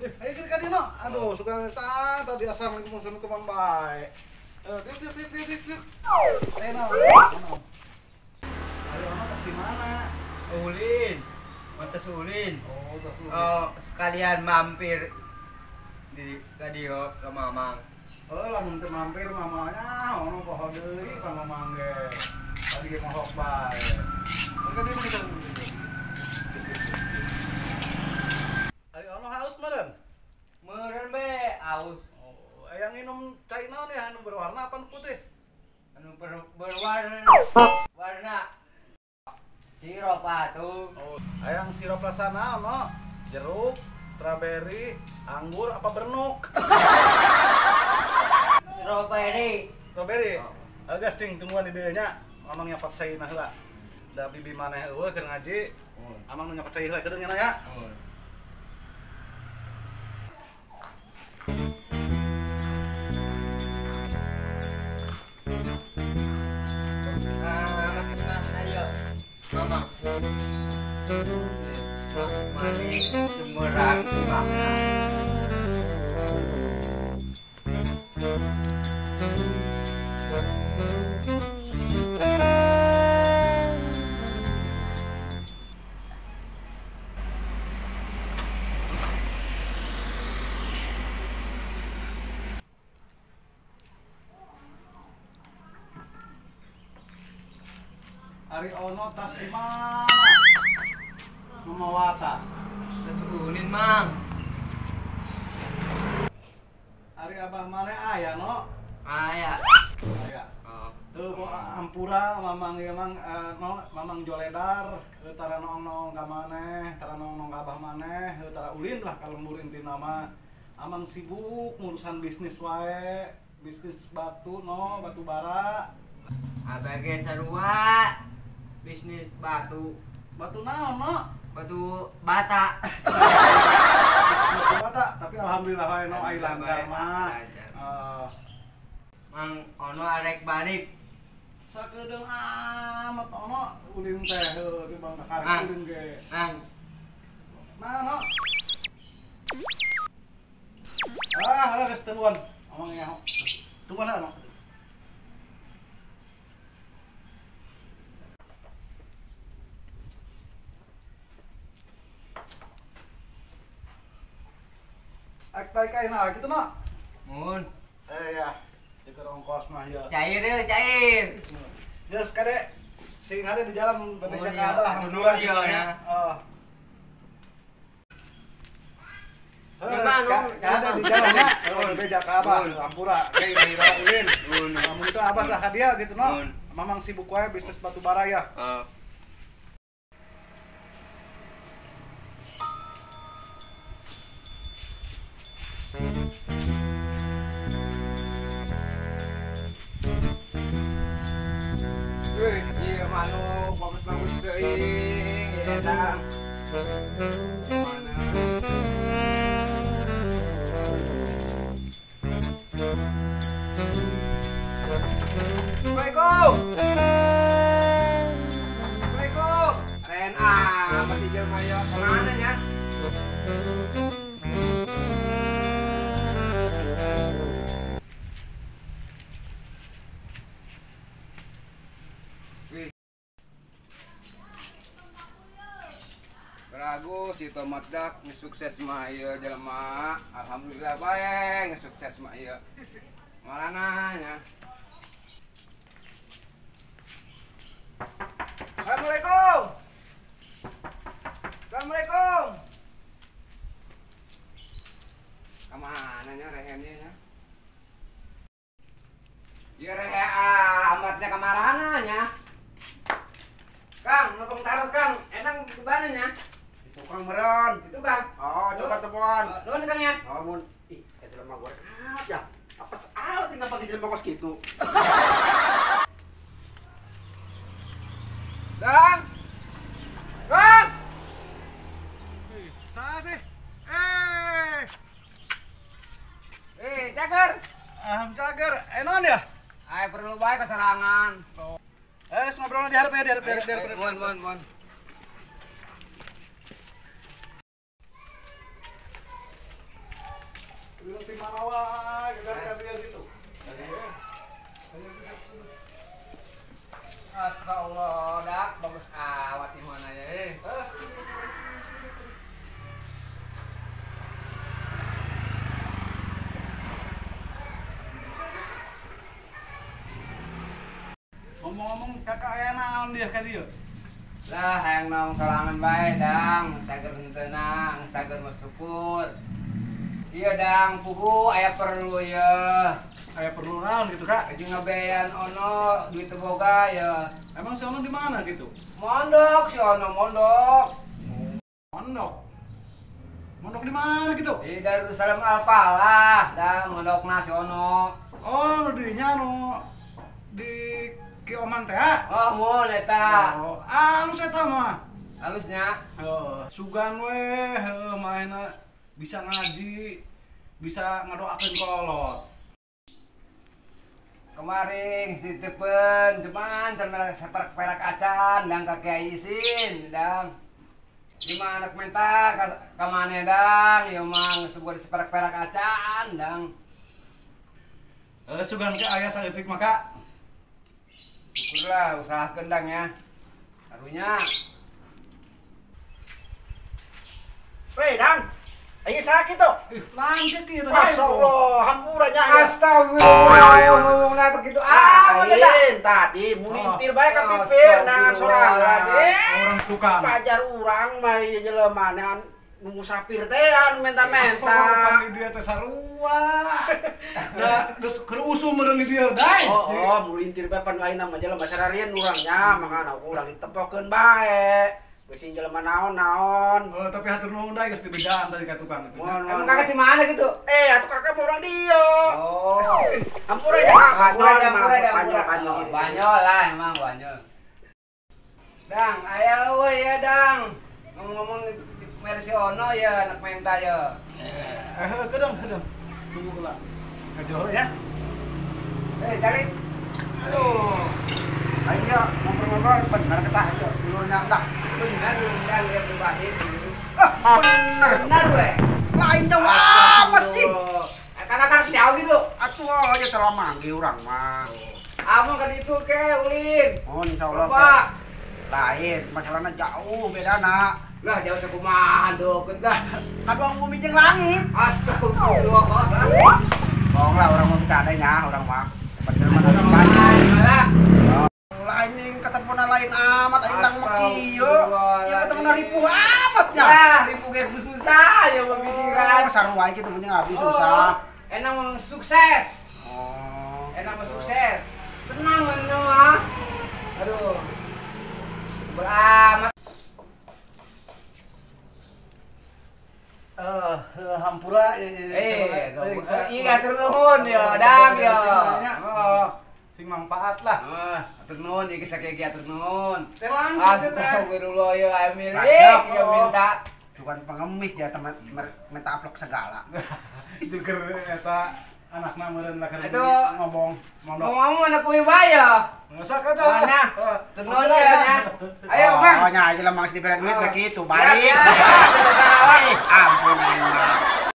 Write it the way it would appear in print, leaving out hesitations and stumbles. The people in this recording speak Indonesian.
Ayo kiri ka dino. Aduh, suka tadi assalamualaikum warahmatullahi wabarakatuh. Dik. Ayo no. Ayo no tas di mana? Ulin, Montes Ulin. Oh, tas lu. Oh, kalian mampir di radio ke Mamang. Oh, lamun teu mampir mamanya ono poho deui ka mamang ge. Tadi ge mohok bae. Mungkin dia bisa. Ayo ono haus meureun. Meureun be aus. Oh, yang minum cai naon ya anu berwarna apa anu putih? Anu berwarna sirup atuh. Oh, ayang sirup rasana ono jeruk, strawberry, anggur apa bernuk? Strawberry. Strawberry. Agas cing tungguan di dieu nya. Amang nyokot cai na heula. Da bibi maneh eueuh keur ngaji. Amang nu nyokot cai heula kedeung ya. Mama. Mani Semarang Ari ono tas di mana? Memawa tas. Ulin mang. Ari abah mana aya no? Aya. Aya. Oh. Tuh ampura mamang ieu mang no mamang joledar tara nong-nong ka maneh, tara nong-nong ka abah maneh, tara ulin lah kalembur intina mah. Amang sibuk ngurusan bisnis wae, bisnis batu no, batu bara. Abah ge sarua bisnis batu. Batu naon no? Batu bata. Batu bata, tapi alhamdulillah wae no ai lancar mah. Mang ono arek balik. Sakedeung amat ono ulin teh heuh di bang karek ulin ge. Mang. Nah no. Halo geus teuan. Omongnya. Tungguan no. Ak kai na kitu no. Mun. Ya. Itu ongkos mah ya. Cair deh, cair. Geus kade sing ada di jalan bebeja ka iya, abah. alhamdulillah ya. Oh. Gimana? Ada di jalannya. Oh, bebeja ka abah. Ampura, kayak ira ulin. Mun itu abah lah ka dia gitu no. Mamang sibuk wae bisnis batu bara ya. Wih, iya mano, bagus-bagus teuing, iya dah. Mana? Assalamualaikum. Assalamualaikum. Keren amat di jelema ya. Kemana nya? Bagus si tomat dak sukses mah ieu jelema. Alhamdulillah bae sukses mah ieu. Malana nya. Assalamualaikum. Assalamualaikum. Kemana nya rehennya nya? Ya rehe amatnya kemarana nya. Kang, nopong taruh Kang, enang di mana nya? Tukang meren. Itu Kang. Oh, coba temuan. Nuhun Kang ya. Oh, mun. Ih, eta lemah goreng aja. Apa salah tinggal pakai jelema kos kitu. Kang. Kang. Saha sih? Cager. Cager. Enon ya? Ay perlu bae keserangan. Ngobrol di hareup ya, di hareup. Mon. mana wae gara-gara dia gitu. Masya Allah, dak bagus awat di mana ya? Ngomong-ngomong kakak aya naon dia ka dieu? Lah hayang nong sorangan bae dang, sager tenang, sager bersyukur. Iya dang, pugu aya perlu ya. Aya perlu naon gitu kak? Aja ngabean ono duit teu boga ya. Emang si Ono di mana gitu? Mondok si ono mondok. Mondok. Mondok di mana gitu? Di Darussalam Al-Falah, dang mondokna si ono. Oh, dinya anu di Kioman teh. Oh, mun eta. Oh, alus eta mah. Halusnya. Sugan weh, mainna bisa ngaji, bisa ngadoakeun kolot. Kemarin ditepen, cuman seperak acan dan kakek isin, dang. Lima anak menta ka mana dang, ya mang teu seperak acan, dang. Sugan ke aya saeutik mah kak. Syukurlah usaha kendang ya. Karunya. Weh, Dang. Ayo sakit tuh. Lanjut kieu teh. Masya Allah, hampura nya. Astagfirullah, ngomongna begitu Lain tadi mulintir bae ka pipir nangan sorangan. Orang tukang. Pajar urang mah ieu jelema nangan nu musafir teh anu menta-menta. Pan di dia teh sarua. Da geus keur usum meureun di dieu dai. Oh, mulintir bae pan lain mah jelema sararian urangnya makana urang ditepokeun bae. Beusin jelema naon-naon. Oh, tapi hatur nuhun dai geus dibedaan tadi ka tukang itu. Emang kakak di mana gitu? Atuh kakak mau urang dieu. Oh. Hampura ya kak, Banyol. Banyol lah emang banyol. Dang, aya eueuh ya dang. Ngomong Mersi Ono ya anak menta ya. Kedong. Tunggu heula. Kajoho ya. Cari. Aduh. Ayo ngobrol-ngobrol bener ketah ayo dulurnya enggak. Bener ya pribadi. Bener we. Lain jauh amat cing. Kakak jauh gitu. Atuh aja telah manggil urang mah. Abang kan itu ke ulin. Oh insyaallah. Pak. Lain masalahnya jauh bedana. Lah jauh sakumaha do kendah. Kaduang bumi jeung langit. Astagfirullah. Bohong lah orang mau bercandanya orang mah. Padahal mana lain yang ketemu lain amat aing lang mah kieu. Yang ketemu ripuh amat nya. Ya, ribu ge susah ya pemikiran. Sarua kitu punya habis susah. Enak mah sukses. Oh. Enak mah sukses. Senang mah. Aduh. Beramat. Hampura Iya atur nuhun ya, dang ya. Oh, sing manfaat lah. Atur nuhun iki sakege atur nuhun. Teh lanjut teh. Astagfirullah ya Amir. Lanjut. Ya minta. Bukan pengemis ya teman minta amplop segala. Itu keur eta anakna meureun lah keur Itu ngomong mondok. ngomong anak kuwi bae ya. Ngasa kata. Soalnya, tenun ya nya. Ayo Bang. Oh nya aja lah mangsa diberi duit begitu balik. Ya, ya. Ampun aing mah.